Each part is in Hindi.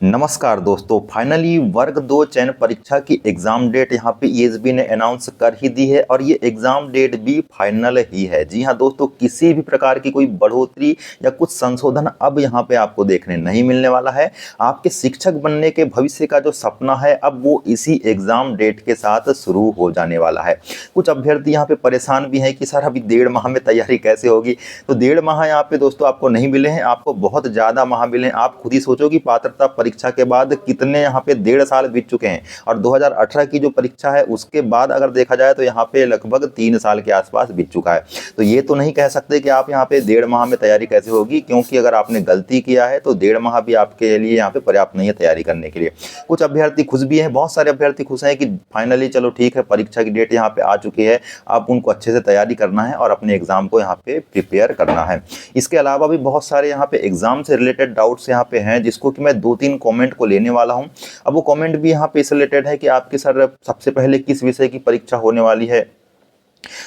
नमस्कार दोस्तों, फाइनली वर्ग 2 चयन परीक्षा की एग्ज़ाम डेट यहाँ पे ईएसबी ने अनाउंस कर ही दी है और ये एग्ज़ाम डेट भी फाइनल ही है। जी हाँ दोस्तों, किसी भी प्रकार की कोई बढ़ोतरी या कुछ संशोधन अब यहाँ पे आपको देखने नहीं मिलने वाला है। आपके शिक्षक बनने के भविष्य का जो सपना है अब वो इसी एग्ज़ाम डेट के साथ शुरू हो जाने वाला है। कुछ अभ्यर्थी यहाँ पे परेशान भी हैं कि सर अभी 1.5 माह में तैयारी कैसे होगी। तो 1.5 माह यहाँ पे दोस्तों आपको नहीं मिले हैं, आपको बहुत ज़्यादा माह मिले हैं। आप खुद ही सोचो कि पात्रता परीक्षा के बाद कितने यहाँ पे 1.5 साल बीत चुके हैं और 2018 की जो परीक्षा है उसके बाद अगर देखा जाए तो यहाँ पे लगभग 3 साल के आसपास बीत चुका है। तो ये तो नहीं कह सकते कि आप यहाँ पे 1.5 माह में तैयारी कैसे होगी, क्योंकि अगर आपने गलती किया है तो 1.5 माह भी आपके लिए यहाँ पे पर्याप्त नहीं है तैयारी करने के लिए। कुछ अभ्यर्थी खुश भी हैं, बहुत सारे अभ्यर्थी खुश हैं कि फाइनली चलो ठीक है, परीक्षा की डेट यहाँ पे आ चुकी है, अब उनको अच्छे से तैयारी करना है और अपने एग्जाम को यहाँ पे प्रिपेयर करना है। इसके अलावा भी बहुत सारे यहाँ पे एग्जाम से रिलेटेड डाउट्स यहाँ पे हैं, जिसको कि मैं 2-3 कमेंट को लेने वाला हूँ। अब वो कमेंट भी यहाँ पे इस रिलेटेड है कि आपके सर सबसे पहले किस विषय की परीक्षा होने वाली है,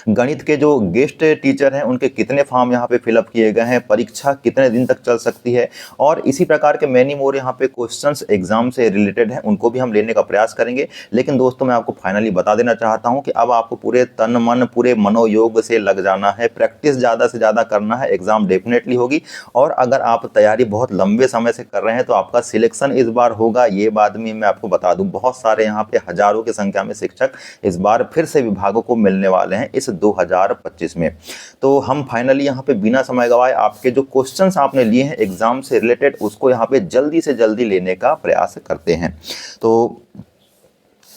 गणित के जो गेस्ट टीचर हैं उनके कितने फॉर्म यहाँ पे फिलअप किए गए हैं, परीक्षा कितने दिन तक चल सकती है, और इसी प्रकार के मैनी मोर यहाँ पे क्वेश्चंस एग्जाम से रिलेटेड हैं, उनको भी हम लेने का प्रयास करेंगे। लेकिन दोस्तों मैं आपको फाइनली बता देना चाहता हूँ कि अब आपको पूरे तन मन पूरे मनोयोग से लग जाना है, प्रैक्टिस ज़्यादा से ज़्यादा करना है, एग्जाम डेफिनेटली होगी। और अगर आप तैयारी बहुत लंबे समय से कर रहे हैं तो आपका सिलेक्शन इस बार होगा, ये बात भी मैं आपको बता दूँ। बहुत सारे यहाँ पे हजारों की संख्या में शिक्षक इस बार फिर से विभागों को मिलने वाले हैं इस 2025 में। तो हम फाइनली यहाँ पे बिना समय गवाए आपके जो क्वेश्चंस आपने लिए हैं एग्जाम से रिलेटेड उसको यहाँ पे जल्दी से जल्दी लेने का प्रयास करते हैं। तो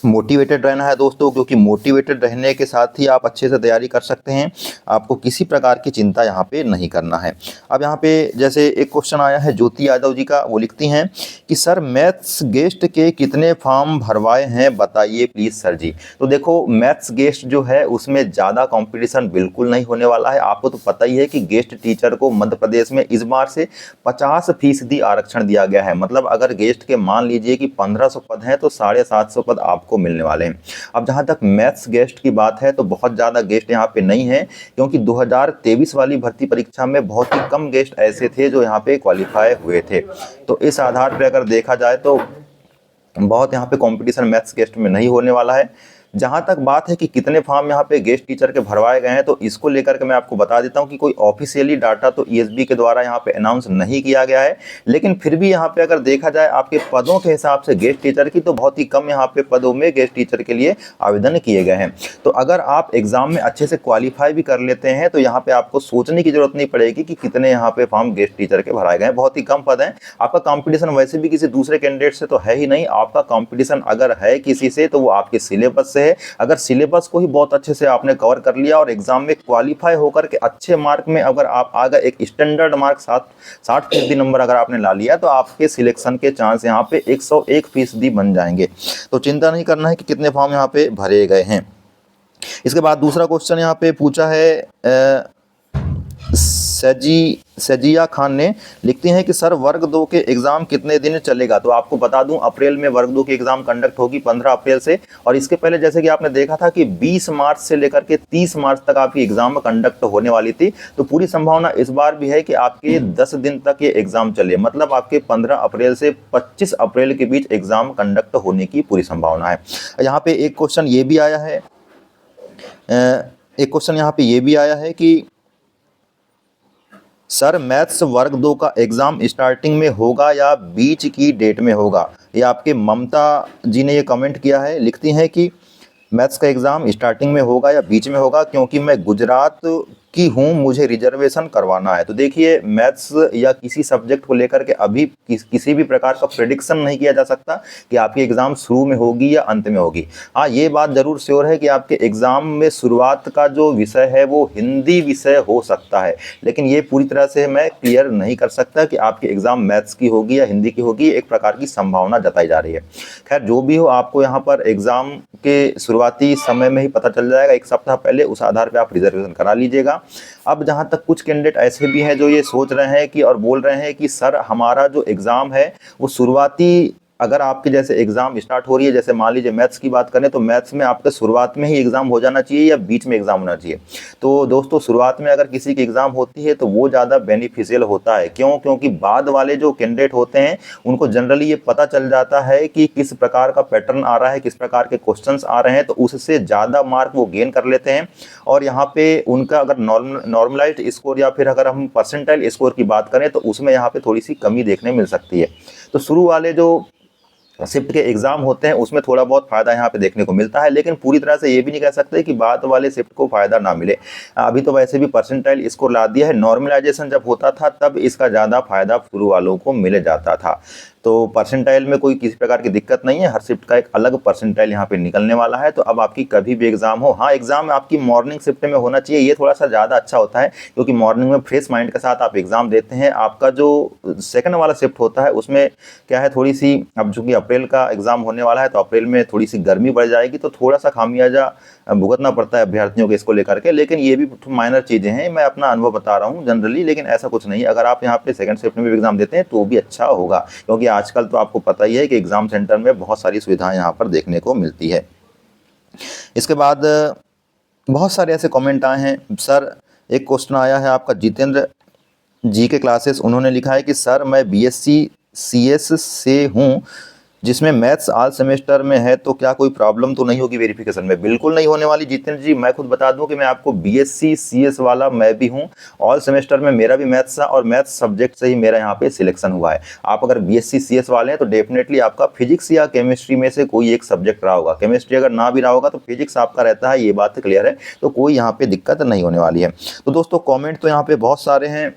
मोटिवेटेड रहना है दोस्तों, क्योंकि मोटिवेटेड रहने के साथ ही आप अच्छे से तैयारी कर सकते हैं। आपको किसी प्रकार की चिंता यहाँ पे नहीं करना है। अब यहाँ पे जैसे एक क्वेश्चन आया है ज्योति यादव जी का, वो लिखती हैं कि सर मैथ्स गेस्ट के कितने फॉर्म भरवाए हैं बताइए प्लीज़ सर जी। तो देखो मैथ्स गेस्ट जो है उसमें ज़्यादा कॉम्पिटिशन बिल्कुल नहीं होने वाला है। आपको तो पता ही है कि गेस्ट टीचर को मध्य प्रदेश में इस बार से 50% आरक्षण दिया गया है। मतलब अगर गेस्ट के मान लीजिए कि 1500 पद हैं तो 750 पद आपको मिलने वाले हैं। अब जहां तक मैथ्स गेस्ट की बात है तो बहुत ज़्यादा गेस्ट यहाँ पे नहीं है, क्योंकि 2023 वाली भर्ती परीक्षा में बहुत ही कम गेस्ट ऐसे थे जो यहाँ पे क्वालिफाई हुए थे। तो इस आधार पर अगर देखा जाए तो बहुत यहाँ पे कंपटीशन मैथ्स गेस्ट में नहीं होने वाला है। जहाँ तक बात है कि कितने फॉर्म यहाँ पे गेस्ट टीचर के भरवाए गए हैं, तो इसको लेकर के मैं आपको बता देता हूँ कि कोई ऑफिशियली डाटा तो ईएसबी के द्वारा यहाँ पे अनाउंस नहीं किया गया है। लेकिन फिर भी यहाँ पे अगर देखा जाए आपके पदों के हिसाब से गेस्ट टीचर की, तो बहुत ही कम यहाँ पे पदों में गेस्ट टीचर के लिए आवेदन किए गए हैं। तो अगर आप एग्जाम में अच्छे से क्वालिफाई भी कर लेते हैं तो यहाँ पे आपको सोचने की जरूरत नहीं पड़ेगी कि कितने यहाँ पे फॉर्म गेस्ट टीचर के भराए गए हैं। बहुत ही कम पद हैं। आपका कॉम्पिटिशन वैसे भी किसी दूसरे कैंडिडेट से तो है ही नहीं। आपका कॉम्पिटिशन अगर है किसी से तो वो आपके सिलेबस से है। अगर सिलेबस को ही बहुत अच्छे से आपने कवर कर लिया और एग्जाम में क्वालिफाई होकर के अच्छे मार्क में अगर आप आ गए, एक स्टैंडर्ड मार्क 60% नंबर अगर आपने ला लिया, तो आपके सिलेक्शन के चांस यहाँ पे 101% बन जाएंगे। तो चिंता नहीं करना है कि कितने फॉर्म यहाँ पे भरे गए हैं। इसके बाद दूसरा क्वेश्चन यहाँ पे पूछा है सजिया खान ने, लिखते हैं कि सर वर्ग 2 के एग्जाम कितने दिन चलेगा। तो आपको बता दूं अप्रैल में वर्ग 2 की एग्जाम कंडक्ट होगी 15 अप्रैल से, और इसके पहले जैसे कि आपने देखा था कि 20 मार्च से लेकर के 30 मार्च तक आपकी एग्जाम कंडक्ट होने वाली थी। तो पूरी संभावना इस बार भी है कि आपके 10 दिन तक ये एग्जाम चले, मतलब आपके 15 अप्रैल से 25 अप्रैल के बीच एग्जाम कंडक्ट होने की पूरी संभावना है। यहाँ पे एक क्वेश्चन ये भी आया है कि सर मैथ्स वर्ग 2 का एग्ज़ाम स्टार्टिंग में होगा या बीच की डेट में होगा। ये आपके ममता जी ने ये कमेंट किया है, लिखती हैं कि मैथ्स का एग्ज़ाम स्टार्टिंग में होगा या बीच में होगा, क्योंकि मैं गुजरात की हूँ, मुझे रिजर्वेशन करवाना है। तो देखिए मैथ्स या किसी सब्जेक्ट को लेकर के अभी किसी भी प्रकार का प्रेडिक्शन नहीं किया जा सकता कि आपकी एग्ज़ाम शुरू में होगी या अंत में होगी। हाँ, ये बात ज़रूर श्योर है कि आपके एग्ज़ाम में शुरुआत का जो विषय है वो हिंदी विषय हो सकता है, लेकिन ये पूरी तरह से मैं क्लियर नहीं कर सकता कि आपकी एग्ज़ाम मैथ्स की होगी या हिंदी की होगी। एक प्रकार की संभावना जताई जा रही है। खैर जो भी हो, आपको यहाँ पर एग्ज़ाम के शुरुआती समय में ही पता चल जाएगा, एक सप्ताह पहले। उस आधार पर आप रिजर्वेशन करा लीजिएगा। अब जहां तक कुछ कैंडिडेट ऐसे भी हैं जो ये सोच रहे हैं कि और बोल रहे हैं कि सर हमारा जो एग्ज़ाम है वो शुरुआती अगर आपके जैसे एग्जाम स्टार्ट हो रही है, जैसे मान लीजिए मैथ्स की बात करें तो मैथ्स में आपका शुरुआत में ही एग्जाम हो जाना चाहिए या बीच में एग्जाम होना चाहिए। तो दोस्तों शुरुआत में अगर किसी की एग्जाम होती है तो वो ज़्यादा बेनिफिशियल होता है। क्यों? क्योंकि बाद वाले जो कैंडिडेट होते हैं उनको जनरली ये पता चल जाता है कि किस प्रकार का पैटर्न आ रहा है, किस प्रकार के क्वेश्चंस आ रहे हैं, तो उससे ज़्यादा मार्क वो गेन कर लेते हैं। और यहाँ पे उनका अगर नॉर्मलाइज्ड स्कोर या फिर अगर हम परसेंटाइल स्कोर की बात करें तो उसमें यहाँ पे थोड़ी सी कमी देखने मिल सकती है। तो शुरू वाले जो शिफ्ट के एग्जाम होते हैं उसमें थोड़ा बहुत फायदा यहाँ पे देखने को मिलता है, लेकिन पूरी तरह से ये भी नहीं कह सकते कि बाद वाले शिफ्ट को फायदा ना मिले। अभी तो वैसे भी परसेंटाइल स्कोर ला दिया है, नॉर्मलाइजेशन जब होता था तब इसका ज़्यादा फायदा शुरू वालों को मिल जाता था। तो परसेंटाइल में कोई किसी प्रकार की दिक्कत नहीं है, हर शिफ्ट का एक अलग परसेंटाइल यहाँ पे निकलने वाला है। तो अब आपकी कभी भी एग्जाम हो, हाँ एग्जाम आपकी मॉर्निंग शिफ्ट में होना चाहिए, ये थोड़ा सा ज़्यादा अच्छा होता है क्योंकि मॉर्निंग में फ्रेश माइंड के साथ आप एग्जाम देते हैं। आपका जो सेकंड वाला शिफ्ट होता है उसमें क्या है, थोड़ी सी अब चूंकि अप्रैल का एग्जाम होने वाला है तो अप्रैल में थोड़ी सी गर्मी बढ़ जाएगी, तो थोड़ा सा खामियाजा भुगतना पड़ता है अभ्यर्थियों को इसको लेकर के। लेकिन ये भी माइनर चीज़ें हैं, मैं अपना अनुभव बता रहा हूँ जनरली, लेकिन ऐसा कुछ नहीं है। अगर आप यहाँ पे सेकंड शिफ्ट में भी एग्जाम देते हैं तो भी अच्छा होगा, क्योंकि आजकल तो आपको पता ही है कि एग्जाम सेंटर में बहुत सारी सुविधाएं यहाँ पर देखने को मिलती है। इसके बाद बहुत सारे ऐसे कमेंट आए हैं। सर एक क्वेश्चन आया है आपका जितेंद्र जी के क्लासेस, उन्होंने लिखा है कि सर मैं बीएससी सीएस से हूँ जिसमें मैथ्स ऑल सेमेस्टर में है, तो क्या कोई प्रॉब्लम तो नहीं होगी वेरिफिकेशन में? बिल्कुल नहीं होने वाली जितेंद्र जी। मैं खुद बता दूं कि मैं आपको बीएससी सीएस वाला मैं भी हूं, ऑल सेमेस्टर में मेरा भी मैथ्स था और मैथ्स सब्जेक्ट से ही मेरा यहाँ पे सिलेक्शन हुआ है। आप अगर बीएससी सीएस वाले हैं तो डेफिनेटली आपका फिजिक्स या केमिस्ट्री में से कोई एक सब्जेक्ट रहा होगा। केमिस्ट्री अगर ना भी रहा होगा तो फिजिक्स आपका रहता है, ये बात क्लियर है, तो कोई यहाँ पे दिक्कत नहीं होने वाली है। तो दोस्तों कॉमेंट तो यहाँ पे बहुत सारे हैं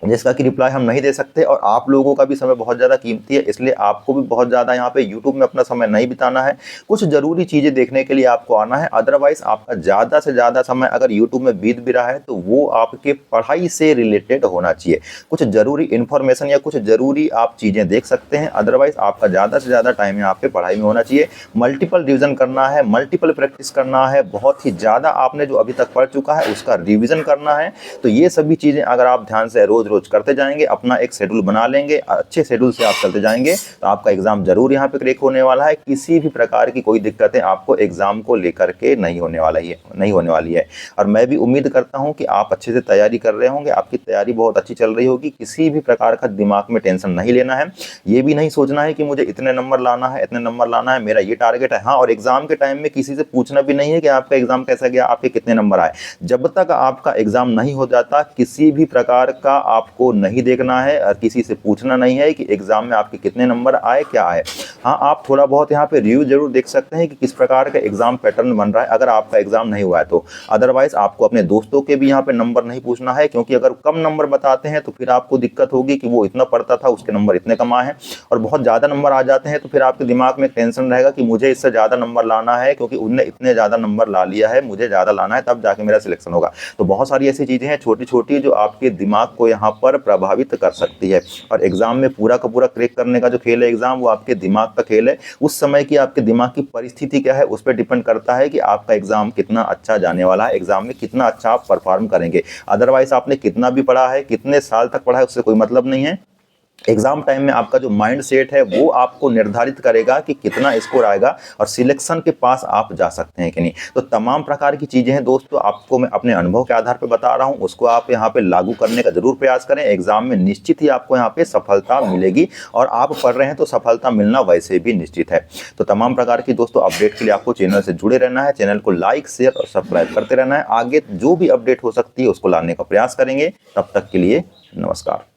जिसका कि रिप्लाई हम नहीं दे सकते, और आप लोगों का भी समय बहुत ज़्यादा कीमती है, इसलिए आपको भी बहुत ज़्यादा यहाँ पे YouTube में अपना समय नहीं बिताना है। कुछ ज़रूरी चीज़ें देखने के लिए आपको आना है, अदरवाइज़ आपका ज़्यादा से ज़्यादा समय अगर YouTube में बीत भी रहा है तो वो आपके पढ़ाई से रिलेटेड होना चाहिए। कुछ ज़रूरी इन्फॉर्मेशन या कुछ ज़रूरी आप चीज़ें देख सकते हैं, अदरवाइज़ आपका ज़्यादा से ज़्यादा टाइम यहाँ पे पढ़ाई में होना चाहिए। मल्टीपल रिविज़न करना है, मल्टीपल प्रैक्टिस करना है, बहुत ही ज़्यादा आपने जो अभी तक पढ़ चुका है उसका रिविज़न करना है। तो ये सभी चीज़ें अगर आप ध्यान से रोज़ करते जाएंगे, अपना एक शेड्यूल बना लेंगे, अच्छे शेड्यूल से आप चलते जाएंगे, तो आपका एग्जाम जरूर यहाँ पे क्रैक होने वाला है। किसी भी प्रकार की कोई दिक्कतें आपको एग्जाम को लेकर के नहीं होने वाली है। और मैं भी उम्मीद करता हूँ कि आप अच्छे से तैयारी कर रहे होंगे, आपकी तैयारी बहुत अच्छी चल रही होगी। किसी भी प्रकार का दिमाग में टेंशन नहीं लेना है, ये भी नहीं सोचना है कि मुझे इतने नंबर लाना है, इतने नंबर लाना है, मेरा ये टारगेट है। हाँ, और एग्जाम के टाइम में किसी से पूछना भी नहीं है कि आपका एग्जाम कैसा गया, आपके कितने नंबर आए। जब तक आपका एग्जाम नहीं हो जाता किसी भी प्रकार का आपको नहीं देखना है और किसी से पूछना नहीं है कि एग्जाम में आपके कितने नंबर आए, क्या आए। हाँ, आप थोड़ा बहुत यहाँ पे रिव्यू जरूर देख सकते हैं कि किस प्रकार का एग्जाम पैटर्न बन रहा है अगर आपका एग्जाम नहीं हुआ है तो। अदरवाइज आपको अपने दोस्तों के भी यहाँ पे नंबर नहीं पूछना है, क्योंकि अगर कम नंबर बताते हैं तो फिर आपको दिक्कत होगी कि वो इतना पढ़ता था, उसके नंबर इतने कम आए हैं। और बहुत ज़्यादा नंबर आ जाते हैं तो फिर आपके दिमाग में टेंशन रहेगा कि मुझे इससे ज़्यादा नंबर लाना है, क्योंकि उनने इतने ज़्यादा नंबर ला लिया है, मुझे ज़्यादा लाना है, तब जाके मेरा सिलेक्शन होगा। तो बहुत सारी ऐसी चीज़ें हैं छोटी छोटी जो आपके दिमाग को यहाँ पर प्रभावित कर सकती है। और एग्जाम में पूरा का पूरा क्रैक करने का जो खेल है एग्जाम, वो आपके दिमाग का खेल है। उस समय की आपके दिमाग की परिस्थिति क्या है उस पर डिपेंड करता है कि आपका एग्जाम कितना अच्छा जाने वाला है, एग्जाम में कितना अच्छा आप परफॉर्म करेंगे। अदरवाइज आपने कितना भी पढ़ा है, कितने साल तक पढ़ा है, उससे कोई मतलब नहीं है। एग्जाम टाइम में आपका जो माइंड सेट है वो आपको निर्धारित करेगा कि कितना स्कोर आएगा और सिलेक्शन के पास आप जा सकते हैं कि नहीं। तो तमाम प्रकार की चीज़ें हैं दोस्तों, आपको मैं अपने अनुभव के आधार पर बता रहा हूं, उसको आप यहाँ पे लागू करने का जरूर प्रयास करें। एग्जाम में निश्चित ही आपको यहाँ पे सफलता मिलेगी, और आप पढ़ रहे हैं तो सफलता मिलना वैसे भी निश्चित है। तो तमाम प्रकार की दोस्तों अपडेट के लिए आपको चैनल से जुड़े रहना है, चैनल को लाइक शेयर और सब्सक्राइब करते रहना है। आगे जो भी अपडेट हो सकती है उसको लाने का प्रयास करेंगे। तब तक के लिए नमस्कार।